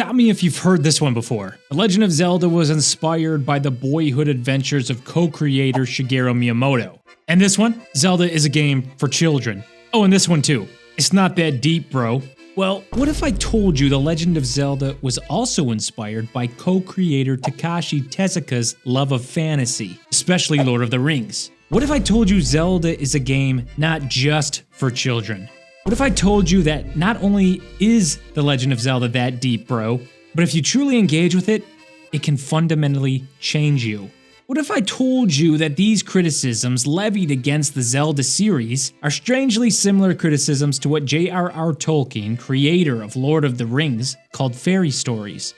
Stop me if you've heard this one before. The Legend of Zelda was inspired by the boyhood adventures of co-creator Shigeru Miyamoto. And this one, Zelda is a game for children. Oh, and this one too. It's not that deep, bro. Well, what if I told you The Legend of Zelda was also inspired by co-creator Takashi Tezuka's love of fantasy, especially Lord of the Rings? What if I told you Zelda is a game not just for children? What if I told you that not only is The Legend of Zelda that deep, bro, but if you truly engage with it, it can fundamentally change you? What if I told you that these criticisms levied against the Zelda series are strangely similar criticisms to what J.R.R. Tolkien, creator of Lord of the Rings, called fairy stories?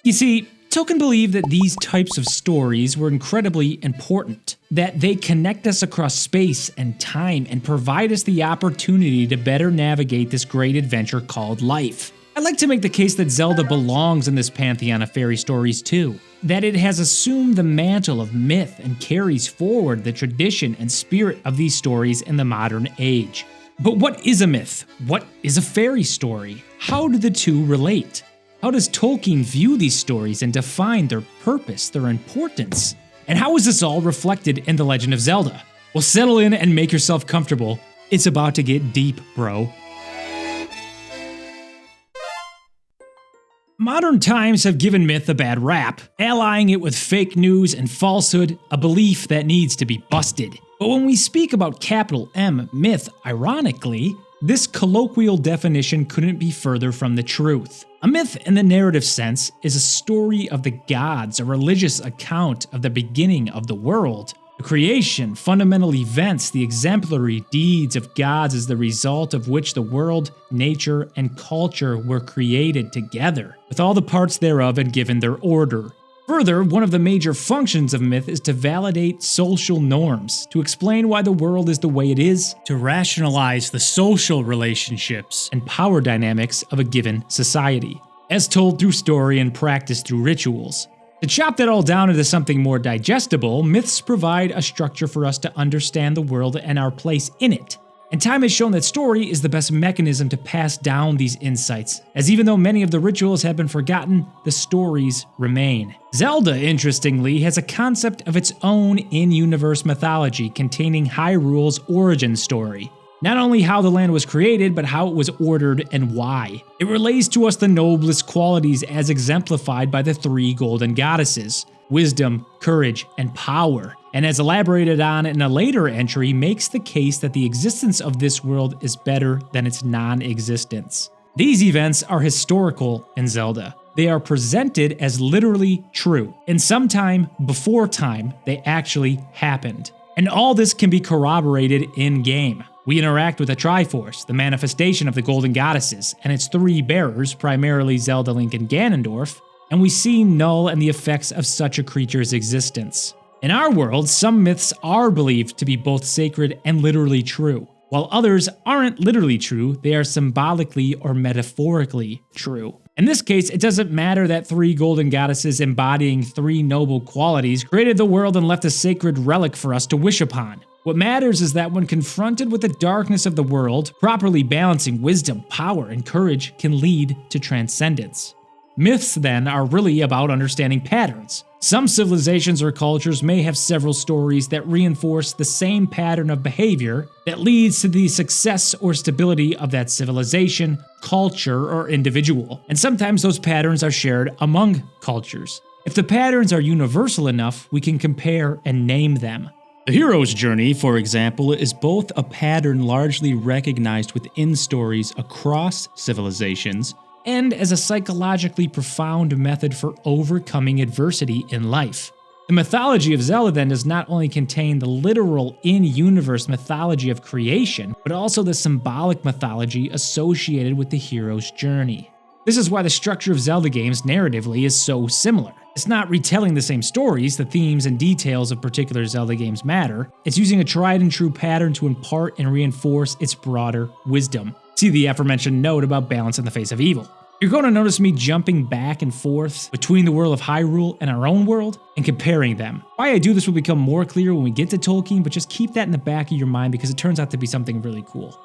You see, Tolkien believed that these types of stories were incredibly important, that they connect us across space and time and provide us the opportunity to better navigate this great adventure called life. I like to make the case that Zelda belongs in this pantheon of fairy stories too, that it has assumed the mantle of myth and carries forward the tradition and spirit of these stories in the modern age. But what is a myth? What is a fairy story? How do the two relate? How does Tolkien view these stories and define their purpose, their importance? And how is this all reflected in The Legend of Zelda? Well, settle in and make yourself comfortable. It's about to get deep, bro. Modern times have given myth a bad rap, allying it with fake news and falsehood, a belief that needs to be busted. But when we speak about capital M myth, ironically, this colloquial definition couldn't be further from the truth. A myth in the narrative sense is a story of the gods, a religious account of the beginning of the world. The creation, fundamental events, the exemplary deeds of gods as the result of which the world, nature, and culture were created together, with all the parts thereof and given their order. Further, one of the major functions of myth is to validate social norms, to explain why the world is the way it is, to rationalize the social relationships and power dynamics of a given society, as told through story and practiced through rituals. To chop that all down into something more digestible, myths provide a structure for us to understand the world and our place in it. And time has shown that story is the best mechanism to pass down these insights, as even though many of the rituals have been forgotten, the stories remain. Zelda, interestingly, has a concept of its own in-universe mythology containing Hyrule's origin story. Not only how the land was created, but how it was ordered and why. It relays to us the noblest qualities as exemplified by the three golden goddesses: wisdom, courage, and power, and as elaborated on in a later entry, makes the case that the existence of this world is better than its non-existence. These events are historical in Zelda. They are presented as literally true, and sometime before time, they actually happened. And all this can be corroborated in-game. We interact with a Triforce, the manifestation of the Golden Goddesses, and its three bearers, primarily Zelda, Link, and Ganondorf, and we see Null and the effects of such a creature's existence. In our world, some myths are believed to be both sacred and literally true, while others aren't literally true, they are symbolically or metaphorically true. In this case, it doesn't matter that three golden goddesses embodying three noble qualities created the world and left a sacred relic for us to wish upon. What matters is that when confronted with the darkness of the world, properly balancing wisdom, power, and courage can lead to transcendence. Myths, then, are really about understanding patterns. Some civilizations or cultures may have several stories that reinforce the same pattern of behavior that leads to the success or stability of that civilization, culture, or individual. And sometimes those patterns are shared among cultures. If the patterns are universal enough, we can compare and name them. The hero's journey, for example, is both a pattern largely recognized within stories across civilizations, and as a psychologically profound method for overcoming adversity in life. The mythology of Zelda then does not only contain the literal in-universe mythology of creation, but also the symbolic mythology associated with the hero's journey. This is why the structure of Zelda games narratively is so similar. It's not retelling the same stories, the themes and details of particular Zelda games matter. It's using a tried and true pattern to impart and reinforce its broader wisdom. See the aforementioned note about balance in the face of evil. You're going to notice me jumping back and forth between the world of Hyrule and our own world and comparing them. Why I do this will become more clear when we get to Tolkien, but just keep that in the back of your mind because it turns out to be something really cool.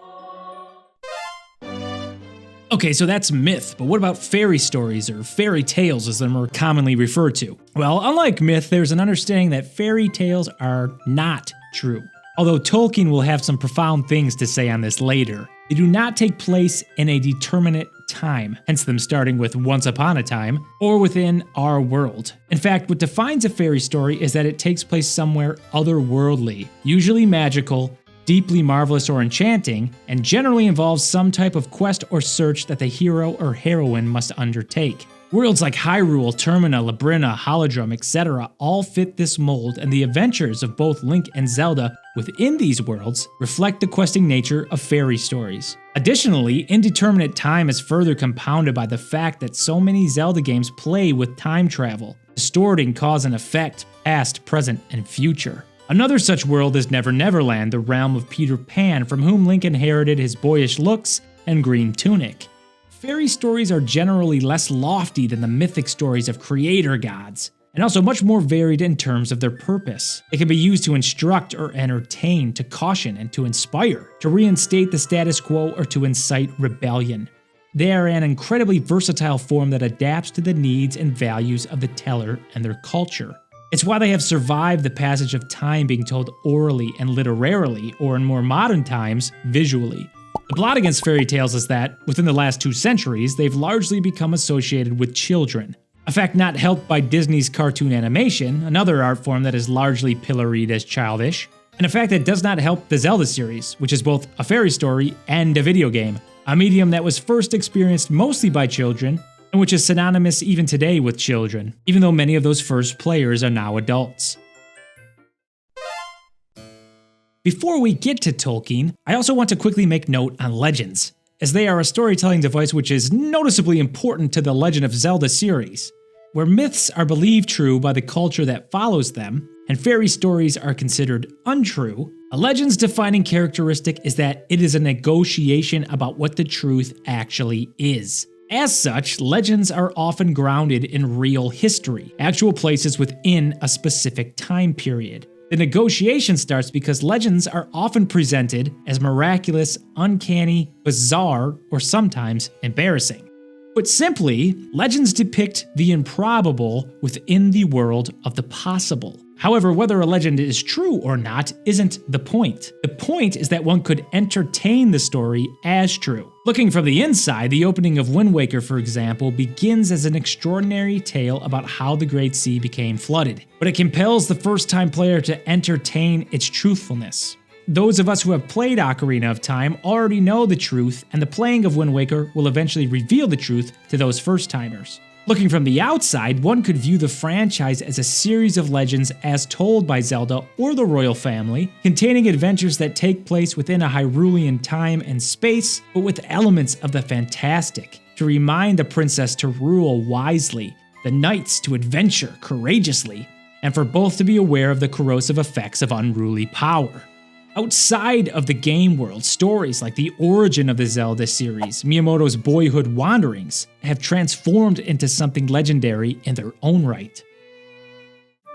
Okay, so that's myth, but what about fairy stories, or fairy tales as they're more commonly referred to? Well, unlike myth, there's an understanding that fairy tales are not true. Although Tolkien will have some profound things to say on this later. They do not take place in a determinate time, hence them starting with once upon a time, or within our world. In fact, what defines a fairy story is that it takes place somewhere otherworldly, usually magical, deeply marvelous or enchanting, and generally involves some type of quest or search that the hero or heroine must undertake. Worlds like Hyrule, Termina, Labrynna, Holodrum, etc. all fit this mold, and the adventures of both Link and Zelda within these worlds reflect the questing nature of fairy stories. Additionally, indeterminate time is further compounded by the fact that so many Zelda games play with time travel, distorting cause and effect, past, present, and future. Another such world is Never Never Land, the realm of Peter Pan, from whom Link inherited his boyish looks and green tunic. Fairy stories are generally less lofty than the mythic stories of creator gods, and also much more varied in terms of their purpose. They can be used to instruct or entertain, to caution and to inspire, to reinstate the status quo, or to incite rebellion. They are an incredibly versatile form that adapts to the needs and values of the teller and their culture. It's why they have survived the passage of time being told orally and literarily, or in more modern times, visually. The plot against fairy tales is that, within the last 2 centuries, they've largely become associated with children. A fact not helped by Disney's cartoon animation, another art form that is largely pilloried as childish, and a fact that does not help the Zelda series, which is both a fairy story and a video game, a medium that was first experienced mostly by children, and which is synonymous even today with children, even though many of those first players are now adults. Before we get to Tolkien, I also want to quickly make note on legends, as they are a storytelling device which is noticeably important to the Legend of Zelda series. Where myths are believed true by the culture that follows them, and fairy stories are considered untrue, a legend's defining characteristic is that it is a negotiation about what the truth actually is. As such, legends are often grounded in real history, actual places within a specific time period. The negotiation starts because legends are often presented as miraculous, uncanny, bizarre, or sometimes embarrassing. Put simply, legends depict the improbable within the world of the possible. However, whether a legend is true or not isn't the point. The point is that one could entertain the story as true. Looking from the inside, the opening of Wind Waker, for example, begins as an extraordinary tale about how the Great Sea became flooded, but it compels the first-time player to entertain its truthfulness. Those of us who have played Ocarina of Time already know the truth, and the playing of Wind Waker will eventually reveal the truth to those first-timers. Looking from the outside, one could view the franchise as a series of legends as told by Zelda or the royal family, containing adventures that take place within a Hyrulean time and space, but with elements of the fantastic, to remind the princess to rule wisely, the knights to adventure courageously, and for both to be aware of the corrosive effects of unruly power. Outside of the game world, stories like the origin of the Zelda series, Miyamoto's boyhood wanderings, have transformed into something legendary in their own right.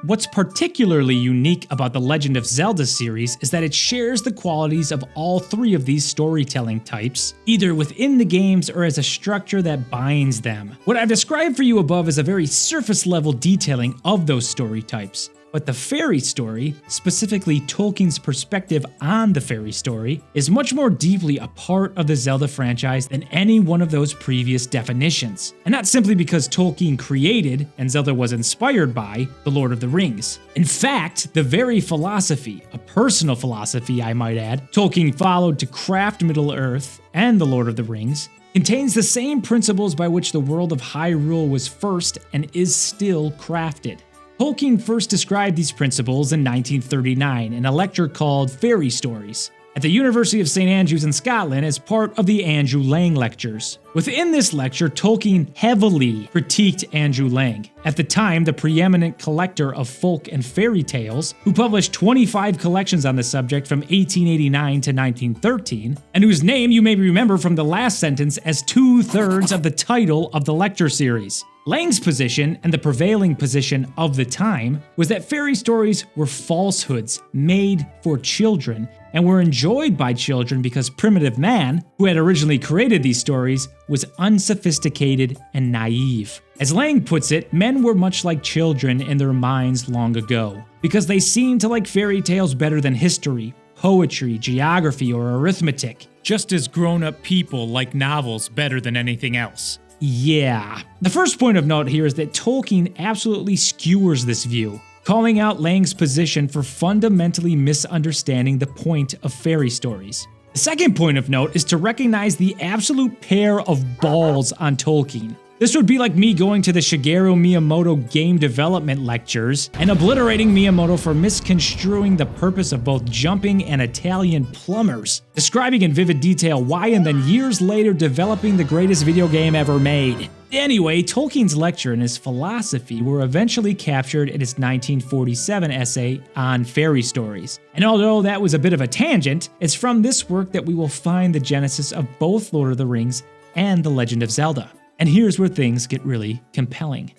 What's particularly unique about the Legend of Zelda series is that it shares the qualities of all 3 of these storytelling types, either within the games or as a structure that binds them. What I've described for you above is a very surface-level detailing of those story types. But the fairy story, specifically Tolkien's perspective on the fairy story, is much more deeply a part of the Zelda franchise than any one of those previous definitions. And not simply because Tolkien created, and Zelda was inspired by, The Lord of the Rings. In fact, the very philosophy, a personal philosophy I might add, Tolkien followed to craft Middle-earth and The Lord of the Rings, contains the same principles by which the world of Hyrule was first and is still crafted. Tolkien first described these principles in 1939 in a lecture called Fairy Stories at the University of St Andrews in Scotland as part of the Andrew Lang Lectures. Within this lecture, Tolkien heavily critiqued Andrew Lang, at the time the preeminent collector of folk and fairy tales, who published 25 collections on the subject from 1889 to 1913, and whose name you may remember from the last sentence as 2/3 of the title of the lecture series. Lang's position, and the prevailing position of the time, was that fairy stories were falsehoods made for children, and were enjoyed by children because primitive man, who had originally created these stories, was unsophisticated and naive. As Lang puts it, men were much like children in their minds long ago, because they seemed to like fairy tales better than history, poetry, geography, or arithmetic, just as grown-up people like novels better than anything else. Yeah. The first point of note here is that Tolkien absolutely skewers this view, calling out Lang's position for fundamentally misunderstanding the point of fairy stories. The second point of note is to recognize the absolute pair of balls on Tolkien. This would be like me going to the Shigeru Miyamoto game development lectures and obliterating Miyamoto for misconstruing the purpose of both jumping and Italian plumbers, describing in vivid detail why and then years later developing the greatest video game ever made. Anyway, Tolkien's lecture and his philosophy were eventually captured in his 1947 essay on fairy stories. And although that was a bit of a tangent, it's from this work that we will find the genesis of both Lord of the Rings and The Legend of Zelda. And here's where things get really compelling.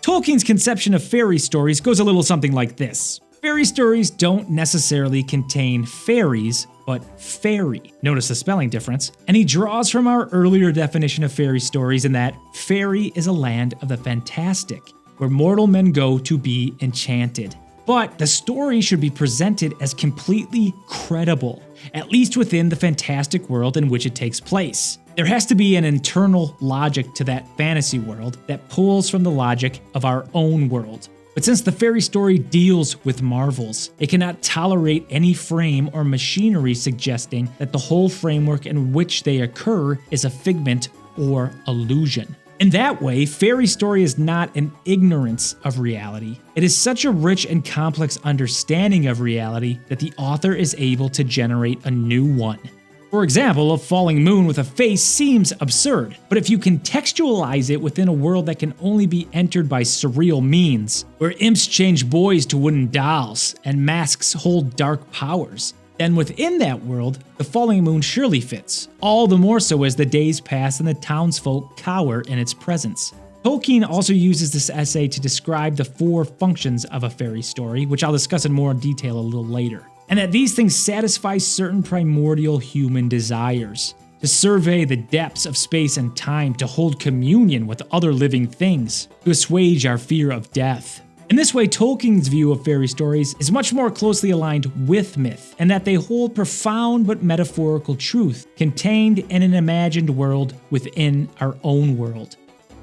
Tolkien's conception of fairy stories goes a little something like this. Fairy stories don't necessarily contain fairies, but fairy. Notice the spelling difference. And he draws from our earlier definition of fairy stories in that fairy is a land of the fantastic, where mortal men go to be enchanted. But the story should be presented as completely credible, at least within the fantastic world in which it takes place. There has to be an internal logic to that fantasy world that pulls from the logic of our own world. But since the fairy story deals with marvels, it cannot tolerate any frame or machinery suggesting that the whole framework in which they occur is a figment or illusion. In that way, fairy story is not an ignorance of reality. It is such a rich and complex understanding of reality that the author is able to generate a new one. For example, a falling moon with a face seems absurd, but if you contextualize it within a world that can only be entered by surreal means, where imps change boys to wooden dolls and masks hold dark powers, then within that world, the falling moon surely fits, all the more so as the days pass and the townsfolk cower in its presence. Tolkien also uses this essay to describe the four functions of a fairy story, which I'll discuss in more detail a little later, and that these things satisfy certain primordial human desires: to survey the depths of space and time, to hold communion with other living things, to assuage our fear of death. In this way, Tolkien's view of fairy stories is much more closely aligned with myth, and that they hold profound but metaphorical truth contained in an imagined world within our own world.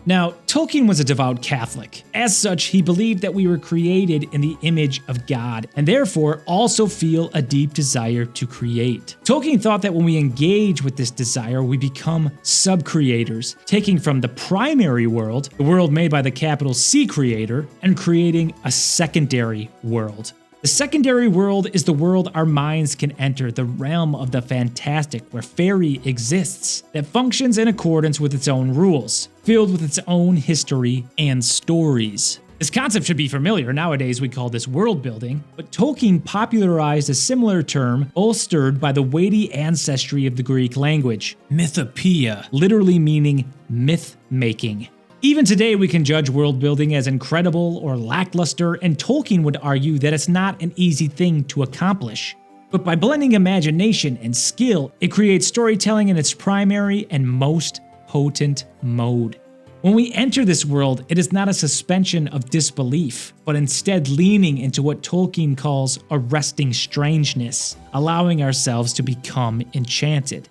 Now, Tolkien was a devout Catholic. As such, he believed that we were created in the image of God, and therefore also feel a deep desire to create. Tolkien thought that when we engage with this desire, we become sub-creators, taking from the primary world, the world made by the capital C creator, and creating a secondary world. The secondary world is the world our minds can enter, the realm of the fantastic, where fairy exists, that functions in accordance with its own rules, filled with its own history and stories. This concept should be familiar. Nowadays we call this world building, but Tolkien popularized a similar term bolstered by the weighty ancestry of the Greek language, mythopoeia, literally meaning myth-making. Even today, we can judge world building as incredible or lackluster, and Tolkien would argue that it's not an easy thing to accomplish. But by blending imagination and skill, it creates storytelling in its primary and most potent mode. When we enter this world, it is not a suspension of disbelief, but instead leaning into what Tolkien calls arresting strangeness, allowing ourselves to become enchanted.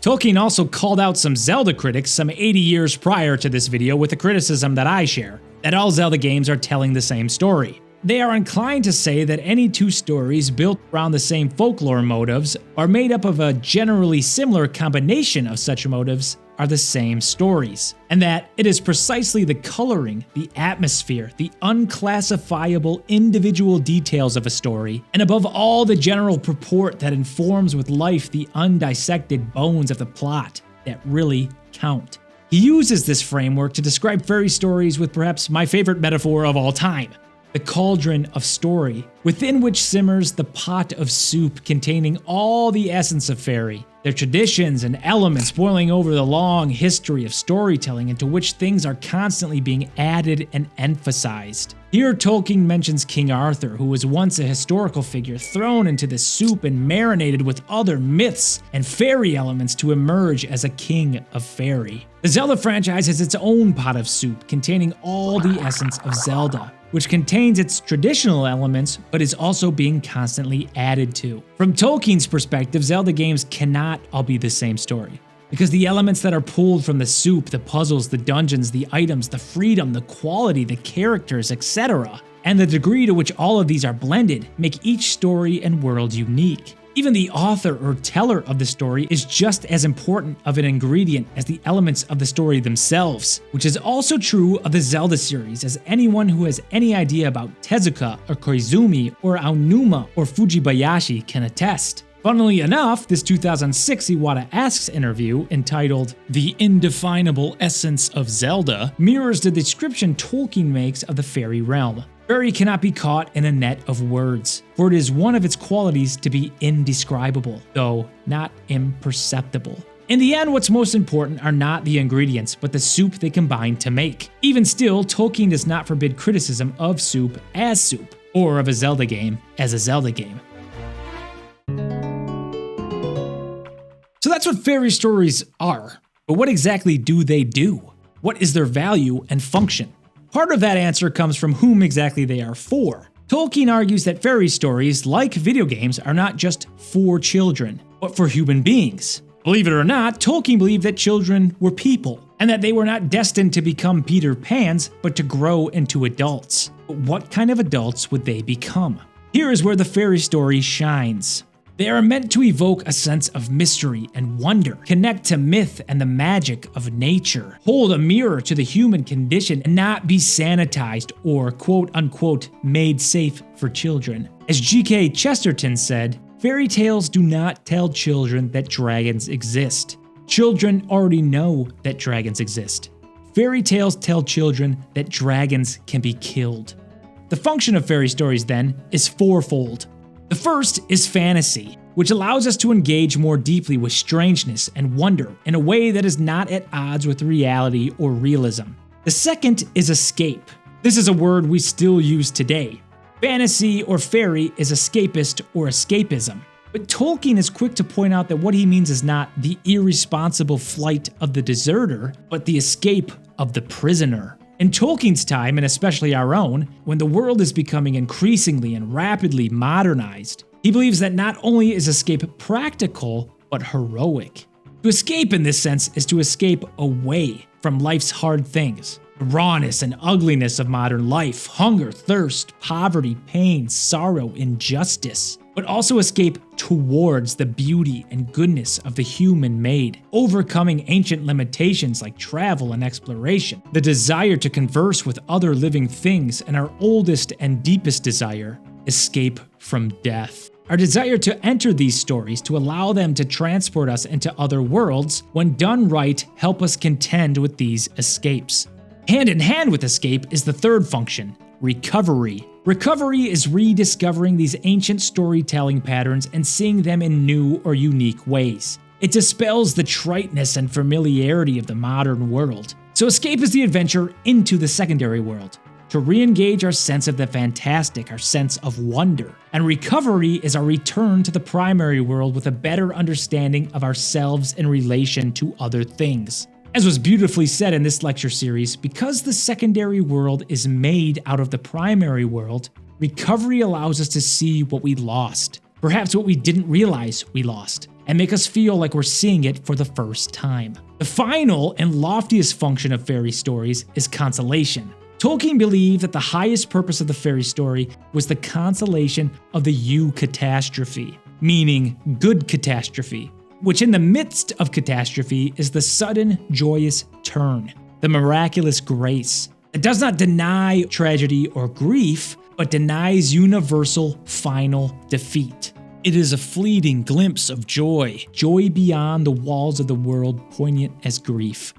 Tolkien also called out some Zelda critics some 80 years prior to this video with a criticism that I share, that all Zelda games are telling the same story. They are inclined to say that any two stories built around the same folklore motives are made up of a generally similar combination of such motives are the same stories, and that it is precisely the coloring, the atmosphere, the unclassifiable individual details of a story, and above all the general purport that informs with life the undissected bones of the plot that really count. He uses this framework to describe fairy stories with perhaps my favorite metaphor of all time: the cauldron of story, within which simmers the pot of soup containing all the essence of fairy, their traditions and elements boiling over the long history of storytelling into which things are constantly being added and emphasized. Here Tolkien mentions King Arthur, who was once a historical figure thrown into the soup and marinated with other myths and fairy elements to emerge as a king of fairy. The Zelda franchise has its own pot of soup containing all the essence of Zelda, which contains its traditional elements but is also being constantly added to. From Tolkien's perspective, Zelda games cannot all be the same story, because the elements that are pulled from the soup, the puzzles, the dungeons, the items, the freedom, the quality, the characters, etc., and the degree to which all of these are blended make each story and world unique. Even the author or teller of the story is just as important of an ingredient as the elements of the story themselves, which is also true of the Zelda series, as anyone who has any idea about Tezuka or Koizumi or Aonuma or Fujibayashi can attest. Funnily enough, this 2006 Iwata Asks interview, entitled "The Indefinable Essence of Zelda," mirrors the description Tolkien makes of the fairy realm. Fairy cannot be caught in a net of words, for it is one of its qualities to be indescribable, though not imperceptible. In the end, what's most important are not the ingredients, but the soup they combine to make. Even still, Tolkien does not forbid criticism of soup, or of a Zelda game as a Zelda game. So that's what fairy stories are, but what exactly do they do? What is their value and function? Part of that answer comes from whom exactly they are for. Tolkien argues that fairy stories, like video games, are not just for children, but for human beings. Believe it or not, Tolkien believed that children were people, and that they were not destined to become Peter Pans, but to grow into adults. But what kind of adults would they become? Here is where the fairy story shines. They are meant to evoke a sense of mystery and wonder, connect to myth and the magic of nature, hold a mirror to the human condition, and not be sanitized or quote-unquote made safe for children. As G.K. Chesterton said, "Fairy tales do not tell children that dragons exist. Children already know that dragons exist. Fairy tales tell children that dragons can be killed." The function of fairy stories, then, is fourfold. The first is fantasy, which allows us to engage more deeply with strangeness and wonder in a way that is not at odds with reality or realism. The second is escape. This is a word we still use today. Fantasy or fairy is escapist or escapism. But Tolkien is quick to point out that what he means is not the irresponsible flight of the deserter, but the escape of the prisoner. In Tolkien's time, and especially our own, when the world is becoming increasingly and rapidly modernized, he believes that not only is escape practical, but heroic. To escape in this sense is to escape away from life's hard things. The rawness and ugliness of modern life, hunger, thirst, poverty, pain, sorrow, injustice. But also escape towards the beauty and goodness of the human made, overcoming ancient limitations like travel and exploration, the desire to converse with other living things, and our oldest and deepest desire, escape from death. Our desire to enter these stories to allow them to transport us into other worlds, when done right, help us contend with these escapes. Hand in hand with escape is the third function, recovery. Recovery is rediscovering these ancient storytelling patterns and seeing them in new or unique ways. It dispels the triteness and familiarity of the modern world. So escape is the adventure into the secondary world, to re-engage our sense of the fantastic, our sense of wonder. And recovery is our return to the primary world with a better understanding of ourselves in relation to other things. As was beautifully said in this lecture series, because the secondary world is made out of the primary world, recovery allows us to see what we lost, perhaps what we didn't realize we lost, and make us feel like we're seeing it for the first time. The final and loftiest function of fairy stories is consolation. Tolkien believed that the highest purpose of the fairy story was the consolation of the eucatastrophe, meaning good catastrophe, which in the midst of catastrophe is the sudden joyous turn, the miraculous grace that does not deny tragedy or grief, but denies universal final defeat. It is a fleeting glimpse of joy, joy beyond the walls of the world, poignant as grief.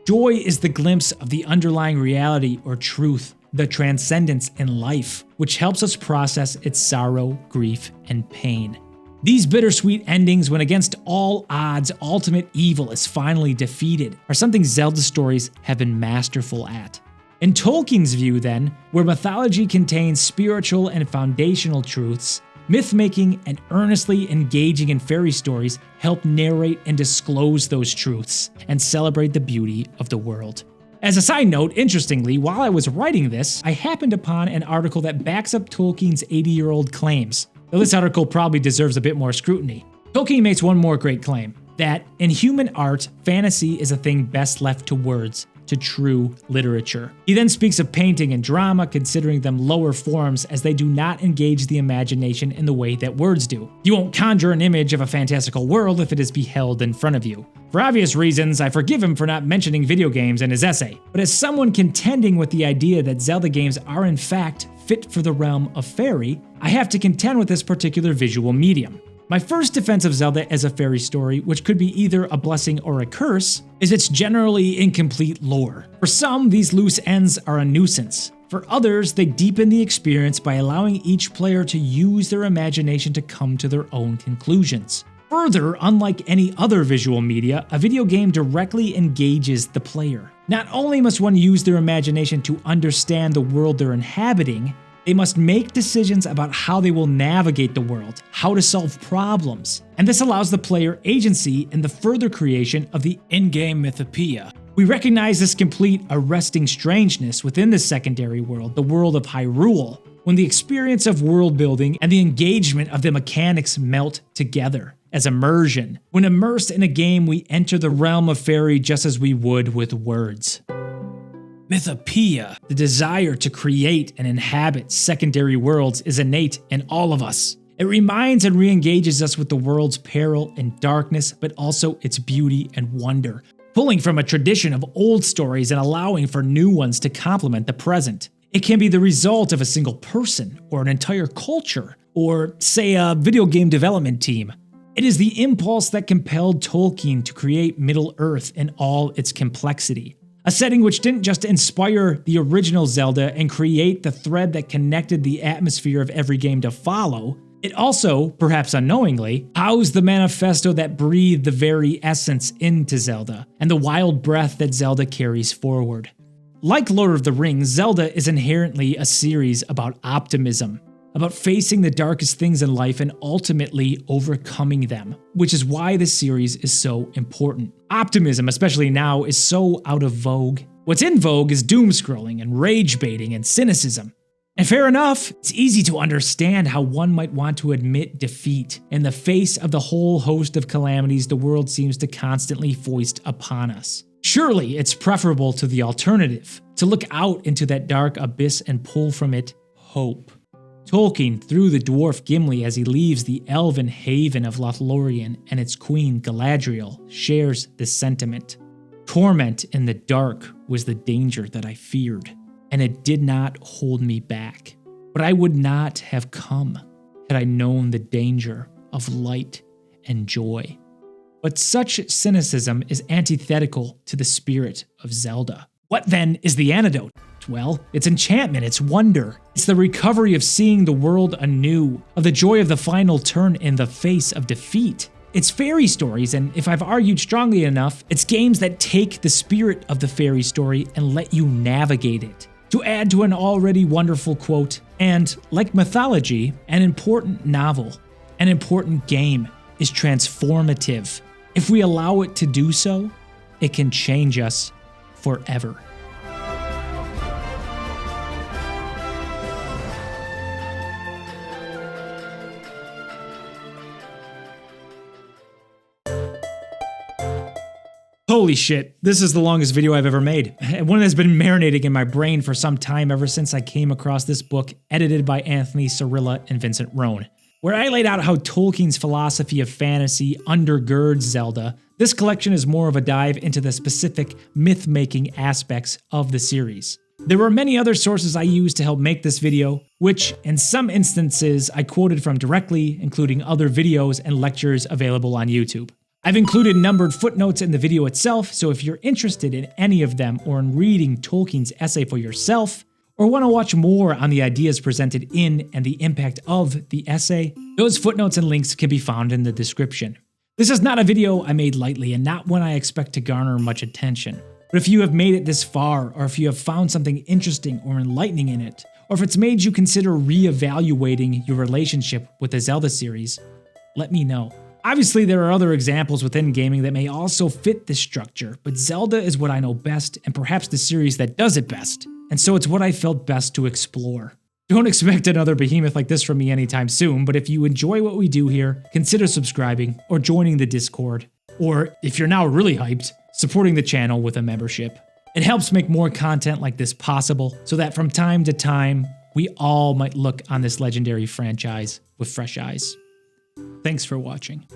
Joy is the glimpse of the underlying reality or truth, the transcendence in life, which helps us process its sorrow, grief, and pain. These bittersweet endings, when against all odds ultimate evil is finally defeated, are something Zelda stories have been masterful at. In Tolkien's view then, where mythology contains spiritual and foundational truths, myth-making and earnestly engaging in fairy stories help narrate and disclose those truths and celebrate the beauty of the world. As a side note, interestingly, while I was writing this, I happened upon an article that backs up Tolkien's 80-year-old claims. Though this article probably deserves a bit more scrutiny. Tolkien makes one more great claim, that in human art, fantasy is a thing best left to words, to true literature. He then speaks of painting and drama, considering them lower forms as they do not engage the imagination in the way that words do. You won't conjure an image of a fantastical world if it is beheld in front of you. For obvious reasons, I forgive him for not mentioning video games in his essay, but as someone contending with the idea that Zelda games are in fact fit for the realm of fairy, I have to contend with this particular visual medium. My first defense of Zelda as a fairy story, which could be either a blessing or a curse, is its generally incomplete lore. For some, these loose ends are a nuisance. For others, they deepen the experience by allowing each player to use their imagination to come to their own conclusions. Further, unlike any other visual media, a video game directly engages the player. Not only must one use their imagination to understand the world they're inhabiting, they must make decisions about how they will navigate the world, how to solve problems, and this allows the player agency in the further creation of the in-game mythopoeia. We recognize this complete arresting strangeness within the secondary world, the world of Hyrule, when the experience of world building and the engagement of the mechanics melt together as immersion. When immersed in a game, we enter the realm of fairy just as we would with words. Mythopoeia, the desire to create and inhabit secondary worlds, is innate in all of us. It reminds and re-engages us with the world's peril and darkness, but also its beauty and wonder, pulling from a tradition of old stories and allowing for new ones to complement the present. It can be the result of a single person, or an entire culture, or, say, a video game development team. It is the impulse that compelled Tolkien to create Middle-earth in all its complexity. A setting which didn't just inspire the original Zelda and create the thread that connected the atmosphere of every game to follow, it also, perhaps unknowingly, housed the manifesto that breathed the very essence into Zelda, and the wild breath that Zelda carries forward. Like Lord of the Rings, Zelda is inherently a series about optimism, about facing the darkest things in life and ultimately overcoming them, which is why this series is so important. Optimism, especially now, is so out of vogue. What's in vogue is doom-scrolling and rage-baiting and cynicism. And fair enough, it's easy to understand how one might want to admit defeat in the face of the whole host of calamities the world seems to constantly foist upon us. Surely it's preferable to the alternative, to look out into that dark abyss and pull from it hope. Tolkien, through the dwarf Gimli as he leaves the elven haven of Lothlorien and its queen Galadriel, shares this sentiment. Torment in the dark was the danger that I feared, and it did not hold me back. But I would not have come had I known the danger of light and joy. But such cynicism is antithetical to the spirit of Zelda. What then is the antidote? Well, it's enchantment, it's wonder. It's the recovery of seeing the world anew, of the joy of the final turn in the face of defeat. It's fairy stories, and if I've argued strongly enough, it's games that take the spirit of the fairy story and let you navigate it. To add to an already wonderful quote, and like mythology, an important novel, an important game is transformative. If we allow it to do so, it can change us forever. Holy shit, this is the longest video I've ever made. One that's been marinating in my brain for some time ever since I came across this book edited by Anthony Cirilla and Vincent Rohn. Where I laid out how Tolkien's philosophy of fantasy undergirds Zelda, this collection is more of a dive into the specific myth-making aspects of the series. There were many other sources I used to help make this video, which in some instances I quoted from directly, including other videos and lectures available on YouTube. I've included numbered footnotes in the video itself, so if you're interested in any of them or in reading Tolkien's essay for yourself, or want to watch more on the ideas presented in and the impact of the essay, Those footnotes and links can be found in the description. This is not a video I made lightly and not one I expect to garner much attention. But if you have made it this far, or if you have found something interesting or enlightening in it, or if it's made you consider re-evaluating your relationship with the Zelda series, let me know. Obviously, there are other examples within gaming that may also fit this structure, but Zelda is what I know best and perhaps the series that does it best, and so it's what I felt best to explore. Don't expect another behemoth like this from me anytime soon, but if you enjoy what we do here, consider subscribing or joining the Discord, or if you're now really hyped, supporting the channel with a membership. It helps make more content like this possible so that from time to time, we all might look on this legendary franchise with fresh eyes. Thanks for watching.